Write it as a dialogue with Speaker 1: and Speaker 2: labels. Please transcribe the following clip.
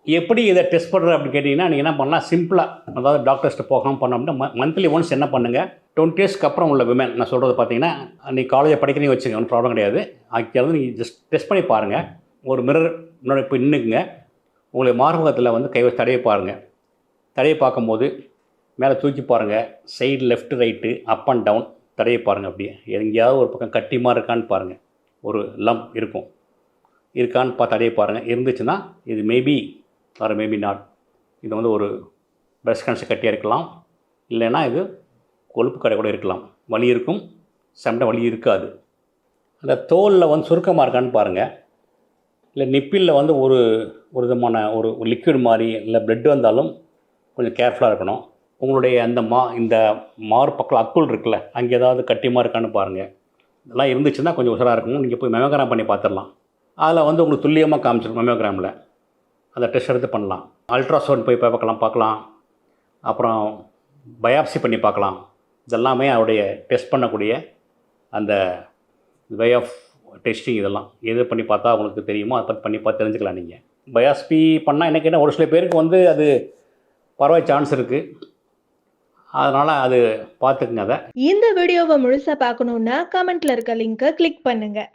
Speaker 1: எப்படி இதை டெஸ்ட் பண்ணுறது அப்படின்னு கேட்டிங்கன்னா, நீங்கள் என்ன பண்ணலாம், சிம்பிளாக அதாவது டாக்டர்ஸ்ட்ட போகாமல் பண்ணோம் அப்படின்னா, மந்த்லி ஒன்ஸ் என்ன பண்ணுங்கள், 20 இயர்ஸ்க்கு அப்புறம் உள்ள விமன் நான் சொல்கிறது பார்த்தீங்கன்னா, நீங்கள் காலேஜில் படிக்கிறீங்க வச்சுங்க, ஒன்றும் ப்ராப்ளம் கிடையாது. அதுக்கு நீங்கள் ஜஸ்ட் டெஸ்ட் பண்ணி பாருங்கள். ஒரு மிரர் முன்னாடி போய் நின்றுக்குங்க. உங்களுடைய மார்பகத்தில் வந்து கை வச்சு தடவி பாருங்கள். தடவி பார்க்கும்போது மேலே தூக்கி பாருங்கள். Side left right up and down தடவி பாருங்கள். அப்படியே எங்கேயாவது ஒரு பக்கம் கட்டிமா இருக்கான்னு பாருங்கள். ஒரு லம்ப் இருக்கும், இருக்கான்னு தடவி பாருங்கள். இருந்துச்சுன்னா இது மேபி ஆர் மேபி நாட். இது வந்து ஒரு பிரஸ்ட் கேன்சர் கட்டியாக இருக்கலாம், இல்லைன்னா இது கொழுப்பு கடை கூட இருக்கலாம். வலி இருக்கும், சம்டைம் வலி இருக்காது. அந்த தோலில் வந்து சுருக்கமாக இருக்கான்னு பாருங்கள். இல்லை நிப்பிலில் வந்து ஒரு விதமான ஒரு லிக்விட் மாதிரி இல்லை பிளட் வந்தாலும் கொஞ்சம் கேர்ஃபுல்லாக இருக்கணும். உங்களுடைய அந்த இந்த மார்பக்கம் அக்குள் இருக்குல்ல, அங்கே ஏதாவது கட்டியமாக இருக்கான்னு பாருங்கள். இதெல்லாம் இருந்துச்சுன்னா கொஞ்சம் உஷாராக இருக்கணும். நீங்கள் போய் மெமோகிராம் பண்ணி பார்த்துடலாம். அதில் வந்து உங்களுக்கு துல்லியமாக காமிச்சிடும். மெமோகிராமில் அந்த டெஸ்ட் எடுத்து பண்ணலாம். அல்ட்ராசவுண்ட் போய் பார்க்கலாம். அப்புறம் பயாப்சி பண்ணி பார்க்கலாம். இதெல்லாமே அவருடைய டெஸ்ட் பண்ணக்கூடிய அந்த வே ஆஃப் டெஸ்டிங். இதெல்லாம் எது பண்ணி பார்த்தா உங்களுக்கு தெரியுமோ அதை பற்றி பண்ணி பார்த்து தெரிஞ்சுக்கலாம். நீங்கள் பயாப்சி பண்ணால் என்ன கேட்டால் ஒரு சில பேருக்கு வந்து அது பரவாயில்ல சான்ஸ் இருக்குது. அதனால் அது பார்த்துக்குங்க. அதை
Speaker 2: இந்த வீடியோவை முழுசாக பார்க்கணுன்னா கமெண்ட்டில் இருக்க லிங்கை கிளிக் பண்ணுங்கள்.